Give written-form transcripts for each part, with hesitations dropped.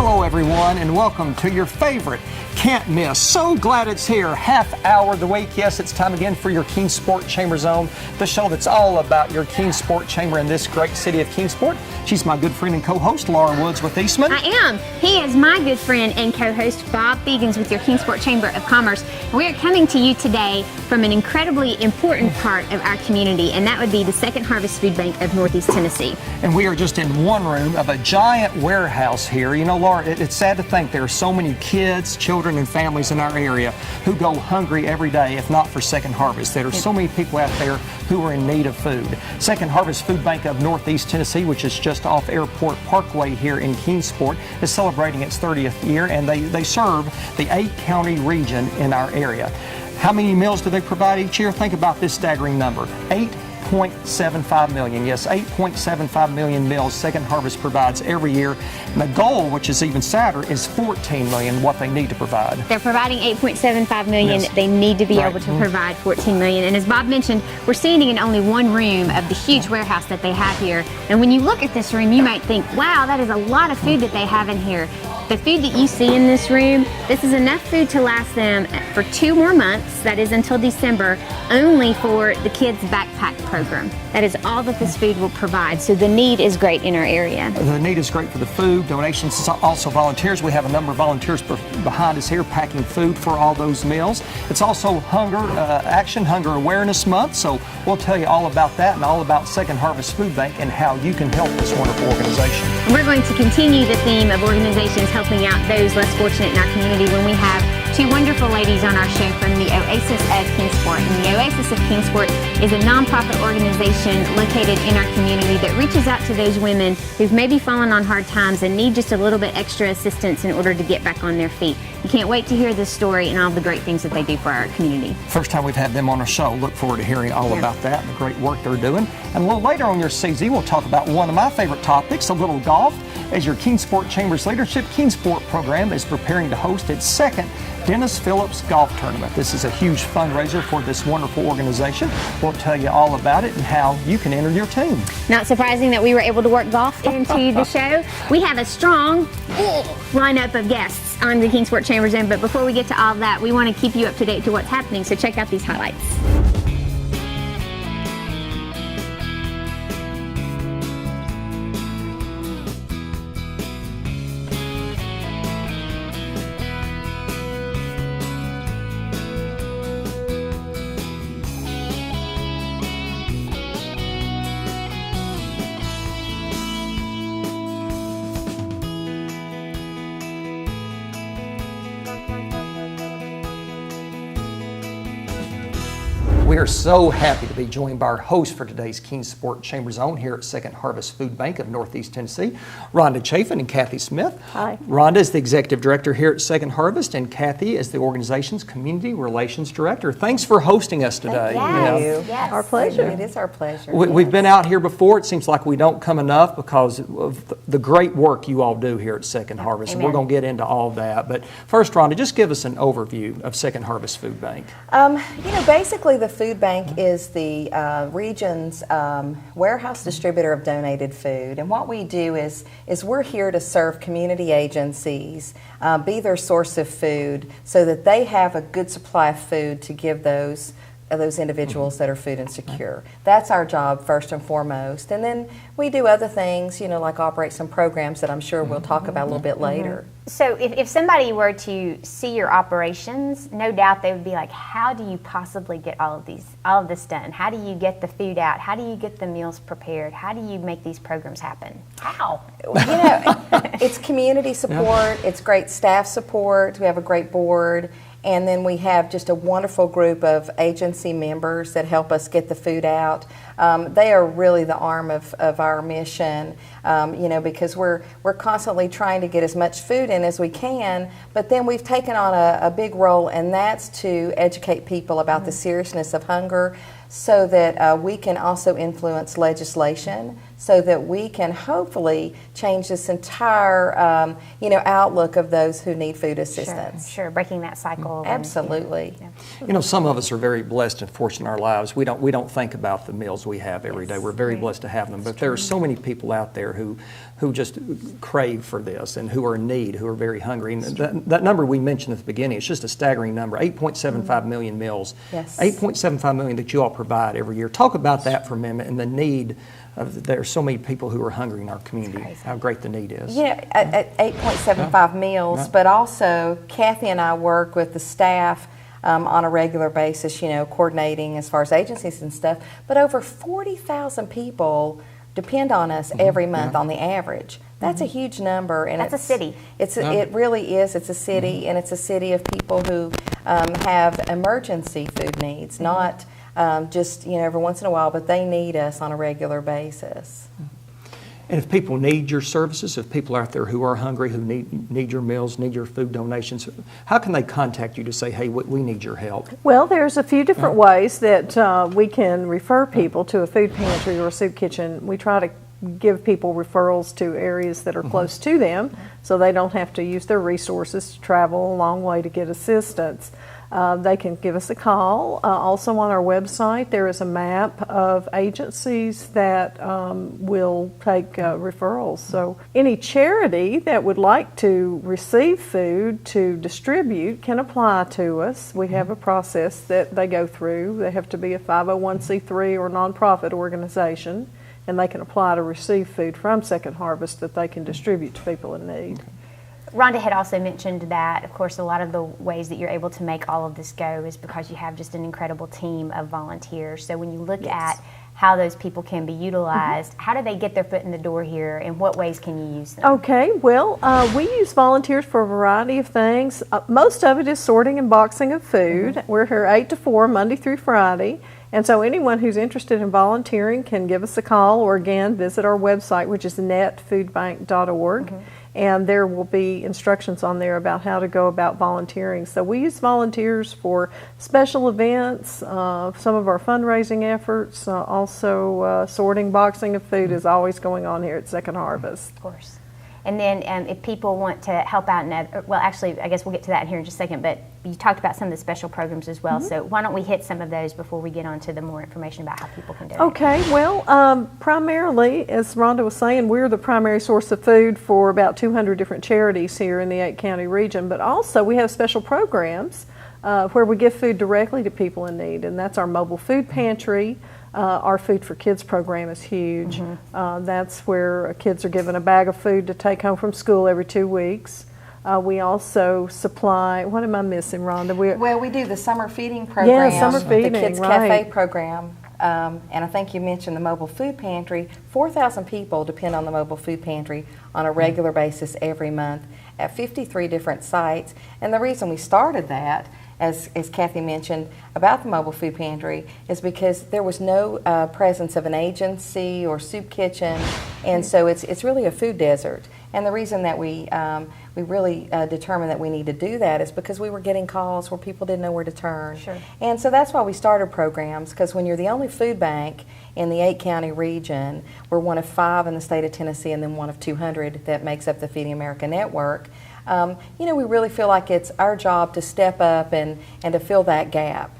Hello everyone, and welcome to your favorite can't miss. So glad it's here. Half hour of the week. Yes, it's time again for your Kingsport Chamber Zone, the show that's all about your Kingsport Chamber in this great city of Kingsport. She's my good friend and co-host, Laura Woods with Eastman. I am. He is my good friend and co-host, Bob Fegans with your Kingsport Chamber of Commerce. We are coming to you today from an incredibly important part of our community, and that would be the Second Harvest Food Bank of Northeast Tennessee. And we are just in one room of a giant warehouse here. You know, Laura, it's sad to think there are so many kids, children, and families in our area who go hungry every day if not for Second Harvest. There are so many people out there who are in need of food. Second Harvest Food Bank of Northeast Tennessee, which is just off Airport Parkway here in Kingsport, is celebrating its 30th year, and they serve the 8-county region in our area. How many meals do they provide each year? Think about this staggering number. 8.75 million. Yes, 8.75 million meals Second Harvest provides every year. And the goal, which is even sadder, is 14 million, what they need to provide. They're providing 8.75 million. Yes. They need to be able to provide 14 million. And as Bob mentioned, we're standing in only one room of the huge warehouse that they have here. And when you look at this room, you might think, wow, that is a lot of food that they have in here. The food that you see in this room, this is enough food to last them for 2 more months, that is until December, only for the kids' backpack program. That is all that this food will provide, so the need is great in our area. The need is great for the food, donations, also volunteers. We have a number of volunteers behind us here packing food for all those meals. It's also Hunger Awareness Month, so we'll tell you all about that and all about Second Harvest Food Bank and how you can help this wonderful organization. We're going to continue the theme of organizations helping out those less fortunate in our community when we have 2 wonderful ladies on our show from the Oasis of Kingsport. And the Oasis of Kingsport is a nonprofit organization located in our community that reaches out to those women who've maybe fallen on hard times and need just a little bit extra assistance in order to get back on their feet. You can't wait to hear this story and all the great things that they do for our community. First time we've had them on our show. Look forward to hearing all about that and the great work they're doing. And a little later on your CZ, we'll talk about one of my favorite topics, a little golf. As your Kingsport Chamber's Leadership Kingsport program is preparing to host its second Dennis Phillips Golf Tournament. This is a huge fundraiser for this wonderful organization. We'll tell you all about it and how you can enter your team. Not surprising that we were able to work golf into the show. We have a strong lineup of guests on the Kingsport Chamber Zone, but before we get to all of that, we want to keep you up to date to what's happening, so check out these highlights. We are so happy to be joined by our host for today's Kingsport Chamber Zone here at Second Harvest Food Bank of Northeast Tennessee, Rhonda Chafin and Kathy Smith. Hi. Rhonda is the Executive Director here at Second Harvest, and Kathy is the organization's Community Relations Director. Thanks for hosting us today. Thank you. Yes. Our pleasure. It is our pleasure. We've been out here before. It seems like we don't come enough because of the great work you all do here at Second Harvest. And we're going to get into all that. But first, Rhonda, just give us an overview of Second Harvest Food Bank. Basically the food bank is the region's warehouse distributor of donated food. And what we do is we're here to serve community agencies, be their source of food so that they have a good supply of food to give those individuals that are food insecure. That's our job first and foremost. And then we do other things, like operate some programs that I'm sure we'll talk about a little bit later. So if somebody were to see your operations, no doubt they would be like, how do you possibly get all of this done? How do you get the food out? How do you get the meals prepared? How do you make these programs happen? How? It's community support, it's great staff support, we have a great board, and then we have just a wonderful group of agency members that help us get the food out. They are really the arm of our mission, because we're constantly trying to get as much food in as we can, but then we've taken on a big role, and that's to educate people about the seriousness of hunger so that we can also influence legislation so that we can hopefully change this entire, outlook of those who need food assistance. Sure, breaking that cycle. Absolutely. Some of us are very blessed and fortunate in our lives. We don't think about the meals we have every day. We're very blessed to have them. But there are so many people out there who just crave for this and who are in need, who are very hungry. And that number we mentioned at the beginning, it's just a staggering number, 8.75 million meals. Yes. 8.75 million that you all provide every year. Talk about that for a minute and the need. There are so many people who are hungry in our community, how great the need is. Yeah, at 8.75 meals, but also Kathy and I work with the staff on a regular basis, coordinating as far as agencies and stuff. But over 40,000 people depend on us every month on the average. That's a huge number, and that's a city. It really is. It's a city, and it's a city of people who have emergency food needs, not just every once in a while, but they need us on a regular basis. And if people need your services, if people out there who are hungry, who need your meals, need your food donations, how can they contact you to say, hey, we need your help? Well, there's a few different ways that we can refer people to a food pantry or a soup kitchen. We try to give people referrals to areas that are close to them so they don't have to use their resources to travel a long way to get assistance. They can give us a call. Also on our website there is a map of agencies that will take referrals. So any charity that would like to receive food to distribute can apply to us. We have a process that they go through. They have to be a 501c3 or nonprofit organization, and they can apply to receive food from Second Harvest that they can distribute to people in need. Rhonda had also mentioned that, of course, a lot of the ways that you're able to make all of this go is because you have just an incredible team of volunteers. So when you look at how those people can be utilized, how do they get their foot in the door here, and what ways can you use them? Okay, well, we use volunteers for a variety of things. Most of it is sorting and boxing of food. We're here 8 to 4, Monday through Friday. And so anyone who's interested in volunteering can give us a call or, again, visit our website, which is netfoodbank.org. And there will be instructions on there about how to go about volunteering. So we use volunteers for special events, some of our fundraising efforts, also sorting, boxing of food is always going on here at Second Harvest. Of course. And then if people want to help out well, actually, I guess we'll get to that here in just a second, but you talked about some of the special programs as well, so why don't we hit some of those before we get on to the more information about how people can donate? Okay, well, primarily, as Rhonda was saying, we're the primary source of food for about 200 different charities here in the 8-county region, but also we have special programs where we give food directly to people in need, and that's our mobile food pantry. Our Food for Kids program is huge. That's where kids are given a bag of food to take home from school every 2 weeks. We also supply, what am I missing, Rhonda? We do the summer feeding program, summer feeding, the Kids right. Cafe program, and I think you mentioned the mobile food pantry. 4,000 people depend on the mobile food pantry on a regular basis every month at 53 different sites. And the reason we started that, as Kathy mentioned, about the mobile food pantry is because there was no presence of an agency or soup kitchen, and so it's really a food desert. And the reason that we really determined that we need to do that is because we were getting calls where people didn't know where to turn. Sure. And so that's why we started programs, because when you're the only food bank in the 8-county region, we're one of 5 in the state of Tennessee and then one of 200 that makes up the Feeding America network. We really feel like it's our job to step up and to fill that gap.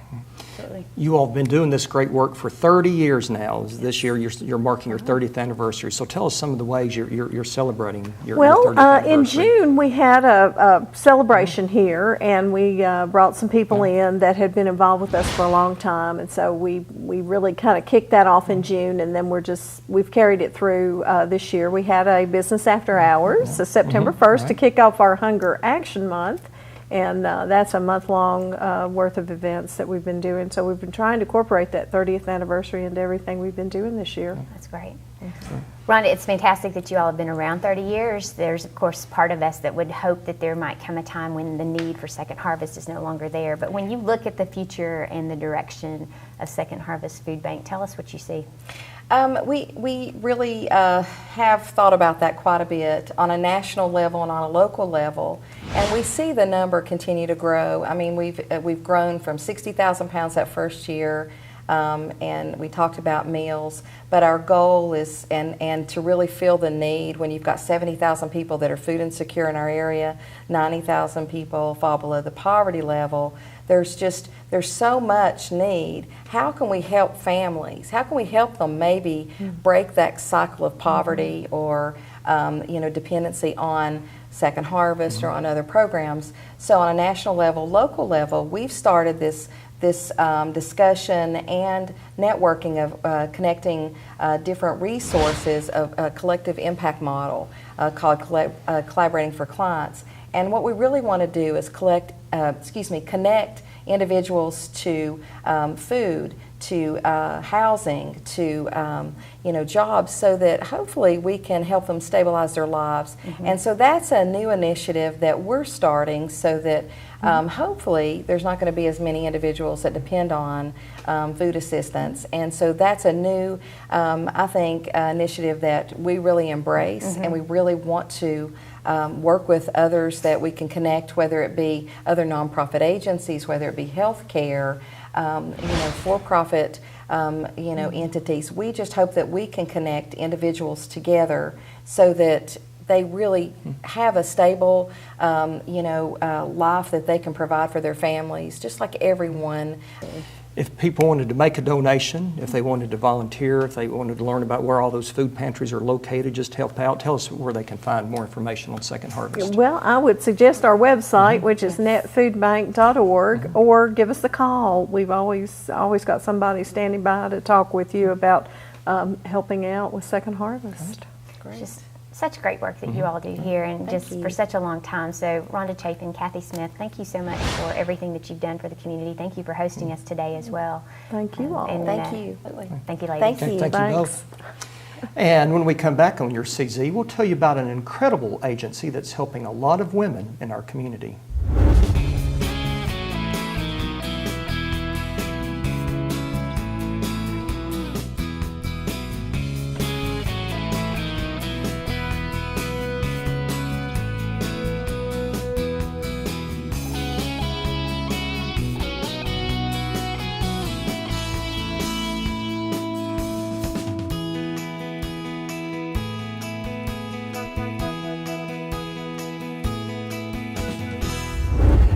You all have been doing this great work for 30 years now. This year you're marking your 30th anniversary. So tell us some of the ways you're celebrating your 30th anniversary. In June we had a celebration here, and we brought some people in that had been involved with us for a long time, and so we really kind of kicked that off in June, and then we've carried it through this year. We had a business after hours, so September 1st to kick off our Hunger Action Month. And that's a month-long worth of events that we've been doing. So we've been trying to incorporate that 30th anniversary into everything we've been doing this year. That's great. Rhonda, it's fantastic that you all have been around 30 years. There's, of course, part of us that would hope that there might come a time when the need for Second Harvest is no longer there. But when you look at the future and the direction of Second Harvest Food Bank, tell us what you see. We really have thought about that quite a bit on a national level and on a local level, and we see the number continue to grow. I mean, we've grown from 60,000 pounds that first year and we talked about meals. But our goal is, and to really fill the need, when you've got 70,000 people that are food insecure in our area, 90,000 people fall below the poverty level, there's so much need. How can we help families? How can we help them maybe break that cycle of poverty or dependency on Second Harvest or on other programs? So on a national level, local level, we've started this discussion and networking of connecting different resources of a collective impact model called Collaborating for Clients. And what we really want to do is connect individuals to food, to housing, to jobs, so that hopefully we can help them stabilize their lives. And so that's a new initiative that we're starting, so that hopefully there's not going to be as many individuals that depend on food assistance. And so that's a new, I think, initiative that we really embrace, and we really want to work with others that we can connect, whether it be other nonprofit agencies, whether it be healthcare, for-profit, entities. We just hope that we can connect individuals together so that they really have a stable, life that they can provide for their families, just like everyone. If people wanted to make a donation, if they wanted to volunteer, if they wanted to learn about where all those food pantries are located, just help out, tell us where they can find more information on Second Harvest. Well, I would suggest our website, which is netfoodbank.org, or give us a call. We've always got somebody standing by to talk with you about helping out with Second Harvest. Great. Just such great work that you all do here, and for such a long time. So Rhonda Chapin, Kathy Smith, thank you so much for everything that you've done for the community. Thank you for hosting us today as well. Thank you all. And, Thank you. Thank you, ladies. Thank you. Thank you Thanks. both. And when we come back on your CZ, we'll tell you about an incredible agency that's helping a lot of women in our community.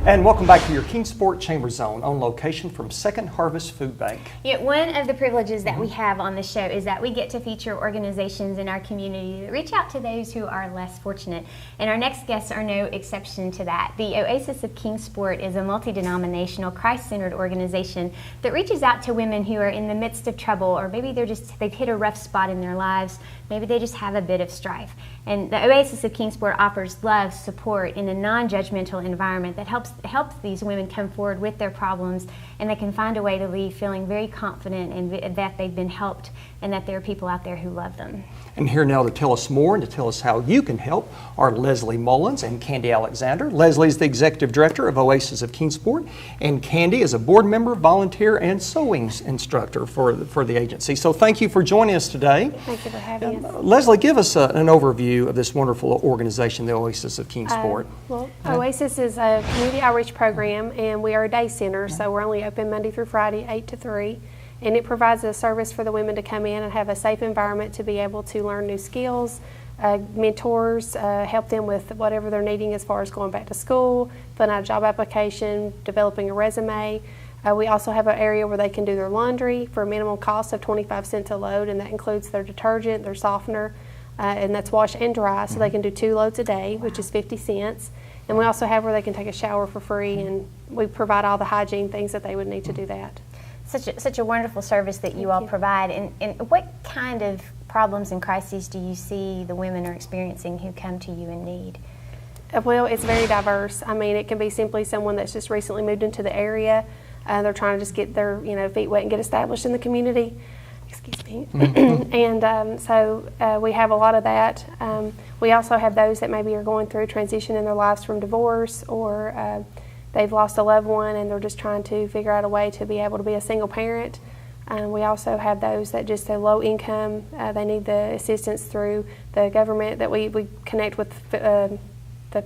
And welcome back to your Kingsport Chamber Zone, on location from Second Harvest Food Bank. Yeah, one of the privileges that we have on the show is that we get to feature organizations in our community that reach out to those who are less fortunate. And our next guests are no exception to that. The Oasis of Kingsport is a multi-denominational, Christ-centered organization that reaches out to women who are in the midst of trouble, or maybe they've hit a rough spot in their lives. Maybe they just have a bit of strife. And the Oasis of Kingsport offers love, support in a non-judgmental environment that helps these women come forward with their problems, and they can find a way to leave feeling very confident and that they've been helped, and that there are people out there who love them. And here now to tell us more and to tell us how you can help are Leslie Mullins and Candy Alexander. Leslie is the Executive Director of Oasis of Kingsport, and Candy is a board member, volunteer, and sewing instructor for the agency. So thank you for joining us today. Thank you for having us. Leslie, give us an overview of this wonderful organization, the Oasis of Kingsport. Oasis is a community outreach program, and we are a day center, so we're only open Monday through Friday, 8 to 3. And it provides a service for the women to come in and have a safe environment to be able to learn new skills, mentors, help them with whatever they're needing as far as going back to school, filling out a job application, developing a resume. We also have an area where they can do their laundry for a minimum cost of 25 cents a load, and that includes their detergent, their softener, and that's wash and dry, so they can do 2 loads a day, which is 50 cents. And we also have where they can take a shower for free, and we provide all the hygiene things that they would need to do that. Such a wonderful service that you all provide. And what kind of problems and crises do you see the women are experiencing who come to you in need? Well, it's very diverse. I mean, it can be simply someone that's just recently moved into the area. They're trying to just get their feet wet and get established in the community. Excuse me. And so we have a lot of that. We also have those that maybe are going through a transition in their lives from divorce, or they've lost a loved one and they're just trying to figure out a way to be able to be a single parent. We also have those that just are low income. They need the assistance through the government that we connect with the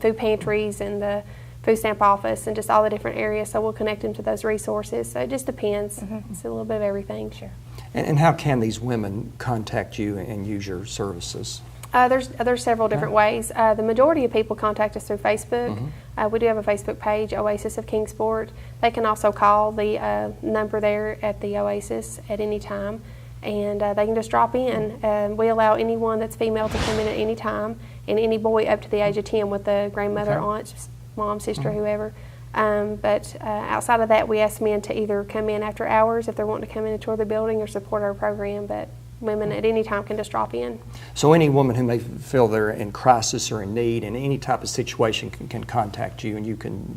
food pantries and the food stamp office and just all the different areas. So we'll connect them to those resources. So it just depends. It's a little bit of everything. Sure. And how can these women contact you and use your services? There's several different ways. The majority of people contact us through Facebook. We do have a Facebook page, Oasis of Kingsport. They can also call the number there at the Oasis at any time, and they can just drop in. We allow anyone that's female to come in at any time, and any boy up to the age of 10 with a grandmother, aunt, mom, sister, whoever. But outside of that, we ask men to either come in after hours if they're wanting to come in and tour the building or support our program. But women at any time can just drop in. So any woman who may feel they're in crisis or in need in any type of situation can contact you, and you can,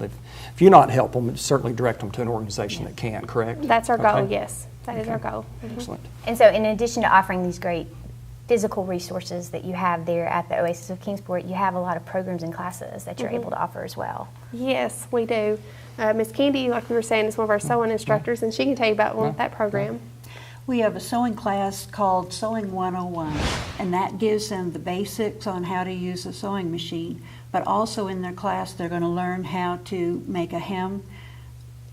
if you not help them, certainly direct them to an organization that can, correct? That's our goal, yes. That is our goal. Excellent. And so in addition to offering these great physical resources that you have there at the Oasis of Kingsport, you have a lot of programs and classes that you're able to offer as well. Yes, we do. Miss Candy, like we were saying, is one of our sewing instructors, and she can tell you about that program. We have a sewing class called Sewing 101, and that gives them the basics on how to use a sewing machine. But also in their class, they're going to learn how to make a hem,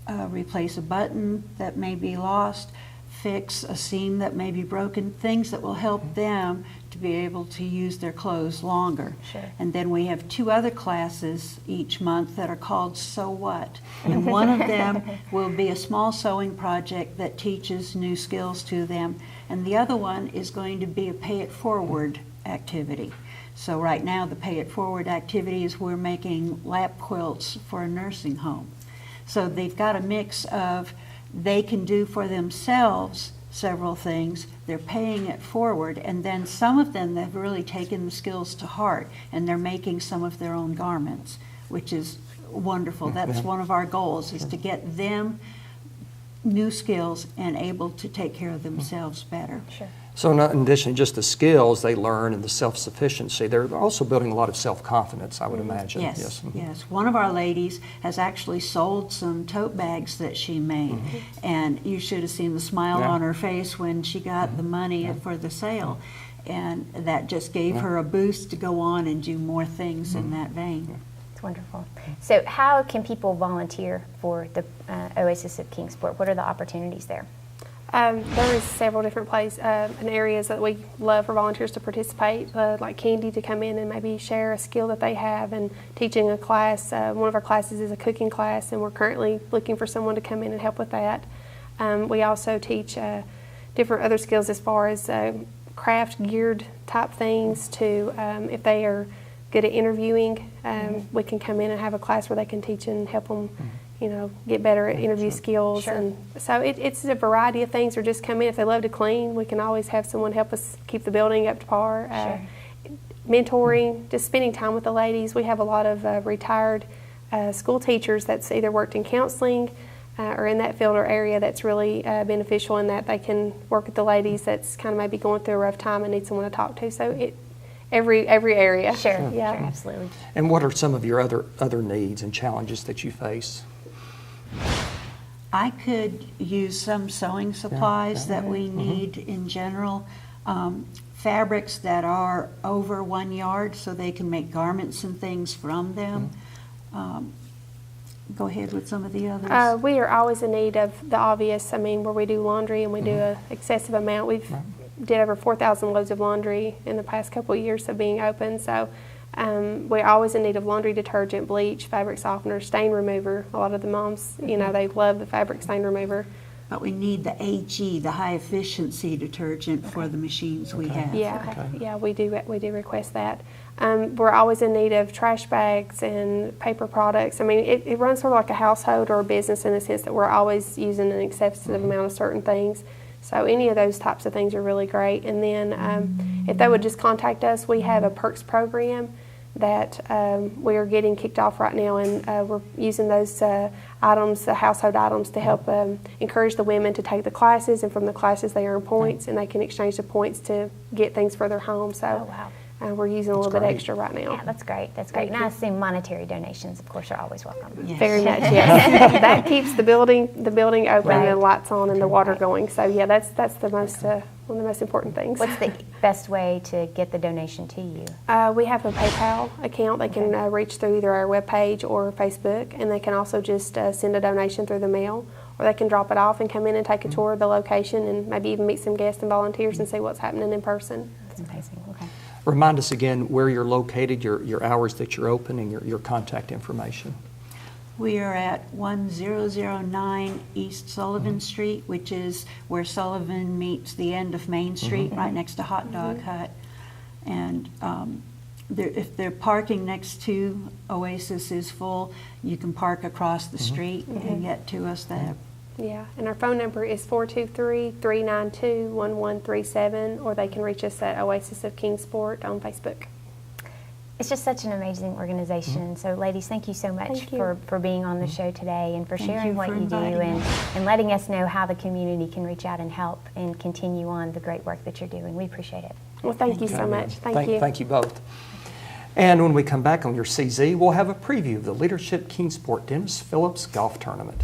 replace a button that may be lost, fix a seam that may be broken, things that will help them to be able to use their clothes longer. Sure. And then we have 2 other classes each month that are called So What? And one of them will be a small sewing project that teaches new skills to them. And the other one is going to be a Pay It Forward activity. So right now the Pay It Forward activity is we're making lap quilts for a nursing home. So they've got a mix of they can do for themselves several things, they're paying it forward, and then some of them have really taken the skills to heart, and they're making some of their own garments, which is wonderful. That's one of our goals, is to get them new skills and able to take care of themselves better. Sure. So in addition to just the skills they learn and the self-sufficiency, they're also building a lot of self-confidence, I would imagine. Yes, yes. One of our ladies has actually sold some tote bags that she made, and you should have seen the smile on her face when she got the money for the sale, and that just gave her a boost to go on and do more things in that vein. It's wonderful. So how can people volunteer for the Oasis of Kingsport? What are the opportunities there? There is several different places and areas that we love for volunteers to participate, like Candy to come in and maybe share a skill that they have, and teaching a class. One of our classes is a cooking class, and we're currently looking for someone to come in and help with that. We also teach different other skills as far as craft geared type things to if they are good at interviewing, we can come in and have a class where they can teach and help them get better at interview skills. Sure. And so it's a variety of things, or just come in. If they love to clean, we can always have someone help us keep the building up to par. Mentoring, just spending time with the ladies. We have a lot of retired school teachers that's either worked in counseling or in that field or area that's really beneficial in that they can work with the ladies that's kind of maybe going through a rough time and need someone to talk to. So every area. Sure, yeah. sure, absolutely. And what are some of your other needs and challenges that you face? I could use some sewing supplies that we need in general. Fabrics that are over 1 yard so they can make garments and things from them. Go ahead with some of the others. We are always in need of the obvious. I mean, where we do laundry and we do an excessive amount. We've did over 4,000 loads of laundry in the past couple of years of being open. So we're always in need of laundry detergent, bleach, fabric softener, stain remover. A lot of the moms, they love the fabric stain remover. But we need the HE, the high efficiency detergent for the machines we have. Yeah, we do request that. We're always in need of trash bags and paper products. I mean, it runs sort of like a household or a business in the sense that we're always using an excessive amount of certain things. So any of those types of things are really great. And then if they would just contact us, we have a Perks program that we are getting kicked off right now, and we're using those items, household items, to help encourage the women to take the classes, and from the classes they earn points, and they can exchange the points to get things for their home. So we're using a little bit extra right now. Yeah, that's great. That's great. And I assume monetary donations, of course, are always welcome. Yes. Very much, yes. That keeps the building open and the lights on and the water going. So yeah, that's the one of the most important things. What's the best way to get the donation to you? We have a PayPal account. They can reach through either our webpage or Facebook, and they can also just send a donation through the mail, or they can drop it off and come in and take a tour of the location and maybe even meet some guests and volunteers and see what's happening in person. That's amazing. Okay. Remind us again where you're located, your hours that you're open, and your contact information. We are at 1009 East Sullivan Street, which is where Sullivan meets the end of Main Street, right next to Hot Dog Hut. And if they're parking next to Oasis is full, you can park across the street and get to us there. Yeah, and our phone number is 423-392-1137, or they can reach us at Oasis of Kingsport on Facebook. It's just such an amazing organization. So, ladies, thank you so much for being on the show today and for sharing what you do and letting us know how the community can reach out and help and continue on the great work that you're doing. We appreciate it. Well, thank you so much. Thank you. Thank you both. And when we come back on your CZ, we'll have a preview of the Leadership Kingsport Dennis Phillips Golf Tournament.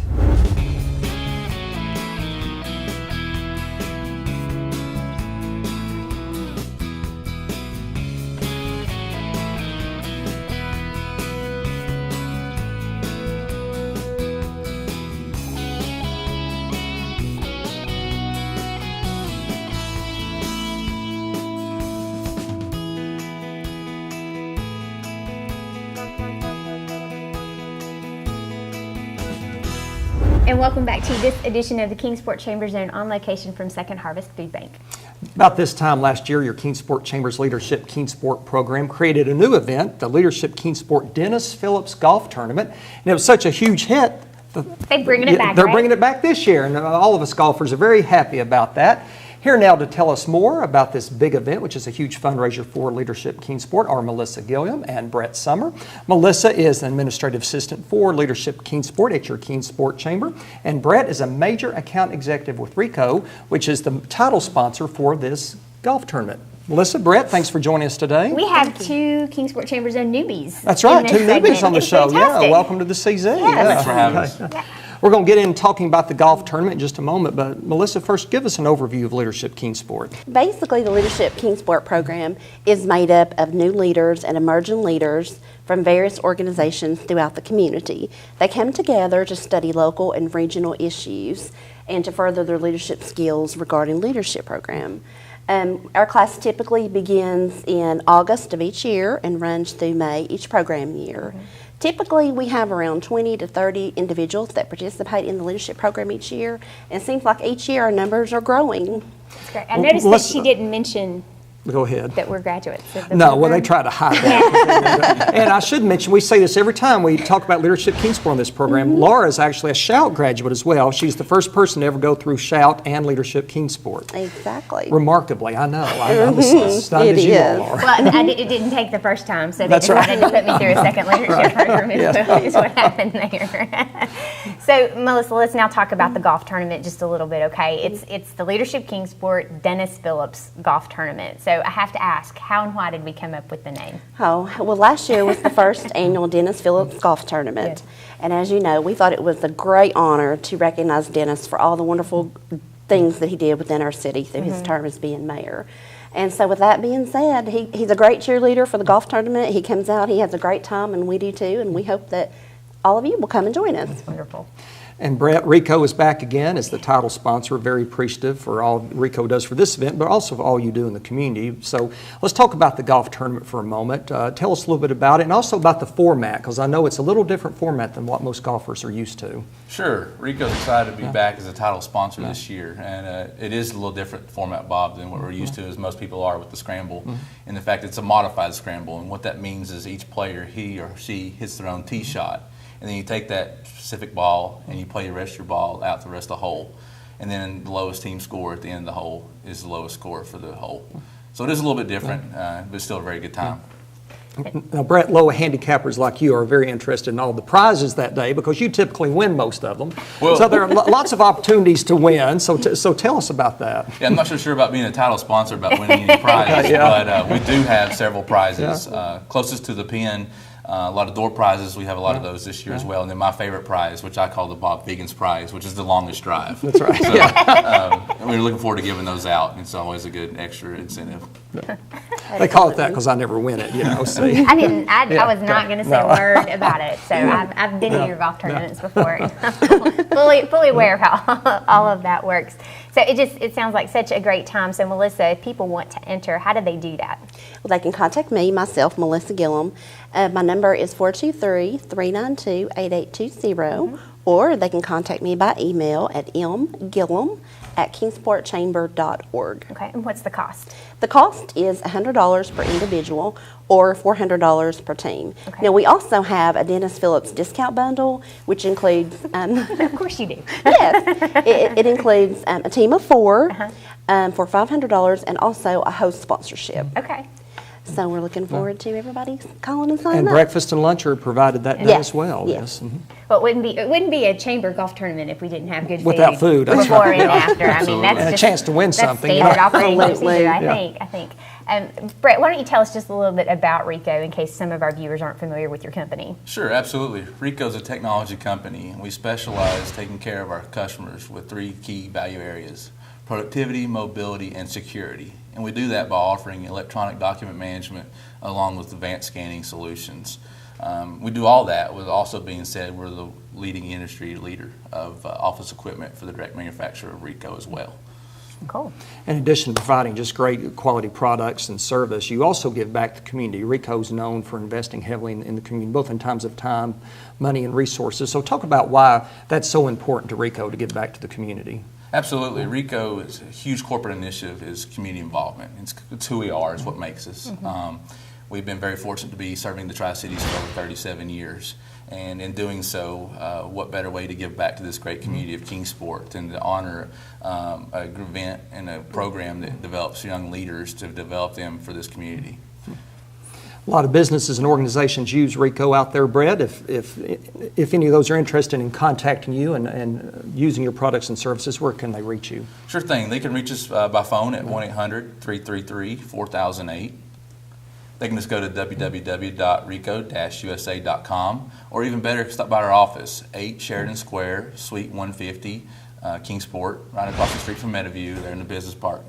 And welcome back to this edition of the Kingsport Chamber Zone on location from Second Harvest Food Bank. About this time last year, your Kingsport Chamber's Leadership Kingsport program created a new event, the Leadership Kingsport Dennis Phillips Golf Tournament. And it was such a huge hit. They're bringing it back, They're right? bringing it back this year, and all of us golfers are very happy about that. Here now to tell us more about this big event, which is a huge fundraiser for Leadership Kingsport, are Melissa Gilliam and Brett Summer. Melissa is an administrative assistant for Leadership Kingsport at your Kingsport Chamber, and Brett is a major account executive with Rico, which is the title sponsor for this golf tournament. Melissa, Brett, thanks for joining us today. We have two Kingsport Chamber Zone newbies. That's right, in two this newbies segment. on the It's show. fantastic. Yeah, welcome to the CZ. Yes. Thanks for having us. Okay. We're going to get in talking about the golf tournament in just a moment, but Melissa, first give us an overview of Leadership Kingsport. Basically, the Leadership Kingsport program is made up of new leaders and emerging leaders from various organizations throughout the community. They come together to study local and regional issues and to further their leadership skills regarding leadership program. Our class typically begins in August of each year and runs through May each program year. Typically, we have around 20 to 30 individuals that participate in the leadership program each year, and it seems like each year our numbers are growing. That's great. I noticed that she didn't mention Go ahead. that we're graduates of the No, well, they program. try to hide that. And I should mention, we say this every time we talk about Leadership Kingsport on this program. Laura is actually a Shout graduate as well. She's the first person to ever go through Shout and Leadership Kingsport. Exactly. Remarkably, I know. I'm as stunned It as you is. all are. Well, it didn't take the first time, so they That's right. decided to put me through a second leadership program is what happened there. So, Melissa, let's now talk about the golf tournament just a little bit, okay? It's the Leadership Kingsport Dennis Phillips Golf Tournament. So I have to ask, how and why did we come up with the name? Oh, well, last year was the first annual Dennis Phillips Golf Tournament. And as you know, we thought it was a great honor to recognize Dennis for all the wonderful things that he did within our city through his term as being mayor. And so with that being said, he's a great cheerleader for the golf tournament. He comes out, he has a great time, and we do too. And we hope that all of you will come and join us. Wonderful. And Brett, Rico is back again as the title sponsor. Very appreciative for all Rico does for this event, but also for all you do in the community. So let's talk about the golf tournament for a moment. Tell us a little bit about it and also about the format, because I know it's a little different format than what most golfers are used to. Sure. Rico's excited to be back as a title sponsor this year, and it is a little different format, Bob, than what we're used to, as most people are with the scramble. And the fact it's a modified scramble, and what that means is each player, he or she, hits their own tee shot. And then you take that specific ball and you play the rest of your ball out the rest of the hole. And then the lowest team score at the end of the hole is the lowest score for the hole. So it is a little bit different, but still a very good time. Now, Brett, low handicappers like you are very interested in all the prizes that day because you typically win most of them. Well, so there are lots of opportunities to win. So tell us about that. Yeah, I'm not so sure about being a title sponsor about winning any prizes, but we do have several prizes. Closest to the pin, A lot of door prizes, we have a lot of those this year as well. And then my favorite prize, which I call the Bob Vegans Prize, which is the longest drive. That's right. So, we're looking forward to giving those out, and it's always a good extra incentive. They call it that because I never win it, see. I didn't. I was Yeah, not going to say no. a word about it. So I've been to your golf tournaments before, fully aware of how all of that works. So it sounds like such a great time. So Melissa, if people want to enter, how do they do that? Well, they can contact me, myself, Melissa Gillum. My number is 423-392-8820, or they can contact me by email at mgillum@kingsportchamber.org. Okay, and what's the cost? The cost is $100 per individual or $400 per team. Okay. Now, we also have a Dennis Phillips discount bundle, which includes Of course you do. yes, it includes a team of 4 for $500 and also a host sponsorship. Okay. So we're looking forward to everybody calling and signing And up. breakfast and lunch are provided that day Yes, as well. yes. Mhm. But it wouldn't be a chamber golf tournament if we didn't have good food. Without food, that's before right. and after. I mean, that's And a just chance to win that's something, standard yeah. operating Absolutely. procedure, I think. Brett, why don't you tell us just a little bit about Rico in case some of our viewers aren't familiar with your company? Sure, absolutely. Rico's a technology company, and we specialize taking care of our customers with 3 key value areas: productivity, mobility, and security. And we do that by offering electronic document management along with advanced scanning solutions. We do all that with also being said we're the leading industry leader of office equipment for the direct manufacturer of Rico as well. Cool. In addition to providing just great quality products and service, you also give back to the community. Rico's known for investing heavily in the community, both in terms of time, money, and resources. So talk about why that's so important to Rico to give back to the community. Absolutely. Rico is a huge corporate initiative, is community involvement. It's who we are, it's what makes us. We've been very fortunate to be serving the Tri-Cities for over 37 years. And in doing so, what better way to give back to this great community of Kingsport than to honor an event and a program that develops young leaders to develop them for this community. A lot of businesses and organizations use Rico out there, Brett. If any of those are interested in contacting you and using your products and services, where can they reach you? Sure thing. They can reach us by phone at 1-800-333-4008. They can just go to www.rico-usa.com, or even better, stop by our office, 8 Sheridan Square, Suite 150, Kingsport, right across the street from Meadowview. They're in the business park.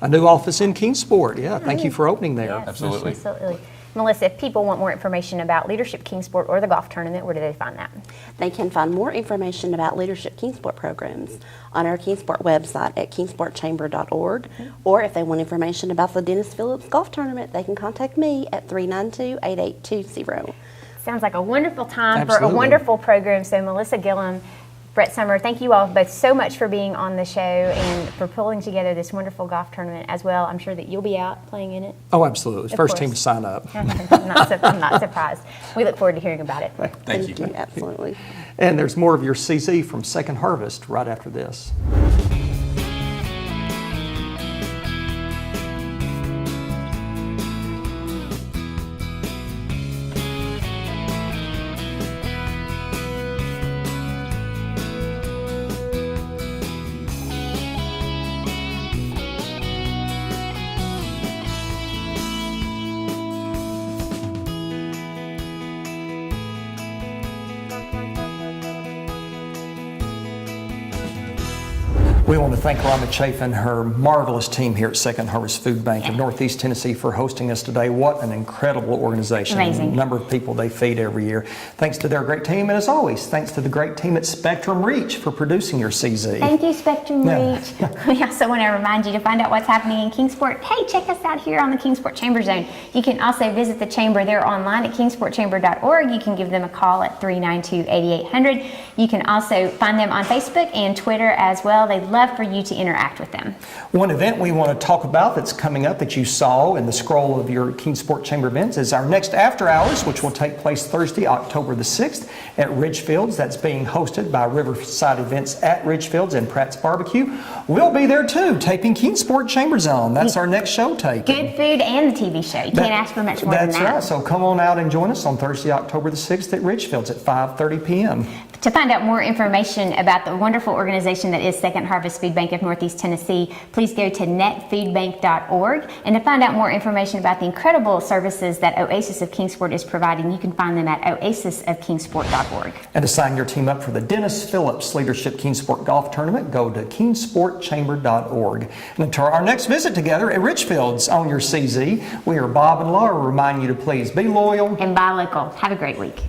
A new office in Kingsport. Yeah, thank you for opening there. Yes, Absolutely. Absolutely. Melissa, if people want more information about Leadership Kingsport or the golf tournament, where do they find that? They can find more information about Leadership Kingsport programs on our Kingsport website at kingsportchamber.org, or if they want information about the Dennis Phillips Golf Tournament, they can contact me at 392-8820. Sounds like a wonderful time for Absolutely. a wonderful program. So Melissa Gillum, Brett Summer, thank you all both so much for being on the show and for pulling together this wonderful golf tournament as well. I'm sure that you'll be out playing in it. Oh, absolutely. Of First team to course. sign up. I'm not surprised. We look forward to hearing about it. Thank you. Absolutely. And there's more of your CZ from Second Harvest right after this. We want to thank Rhonda Chafin and her marvelous team here at Second Harvest Food Bank of Northeast Tennessee for hosting us today. What an incredible organization. Amazing. The number of people they feed every year. Thanks to their great team, and as always, thanks to the great team at Spectrum Reach for producing your CZ. Thank you, Spectrum Yeah. Reach. We also want to remind you to find out what's happening in Kingsport. Hey, check us out here on the Kingsport Chamber Zone. You can also visit the Chamber there online at kingsportchamber.org. You can give them a call at 392-8800. You can also find them on Facebook and Twitter as well. They'd love for you to interact with them. One event we want to talk about that's coming up that you saw in the scroll of your Kingsport Chamber events is our next After Hours, which will take place Thursday, October the 6th at Ridgefields. That's being hosted by Riverside Events at Ridgefields and Pratt's Barbecue. We'll be there too, taping Kingsport Chamber Zone. That's our next show taping. Good food and the TV show. You can't ask for much more than that. That's right. So come on out and join us on Thursday, October the 6th at Ridgefields at 5:30 p.m. To find out more information about the wonderful organization that is Second Harvest Harvest Food Bank of Northeast Tennessee, please go to netfoodbank.org. And to find out more information about the incredible services that Oasis of Kingsport is providing, you can find them at oasisofkingsport.org. And to sign your team up for the Dennis Phillips Leadership Kingsport Golf Tournament, go to kingsportchamber.org. And until our next visit together at Richfield's on your CZ, we are Bob and Laura remind you to please be loyal And buy local. Have a great week.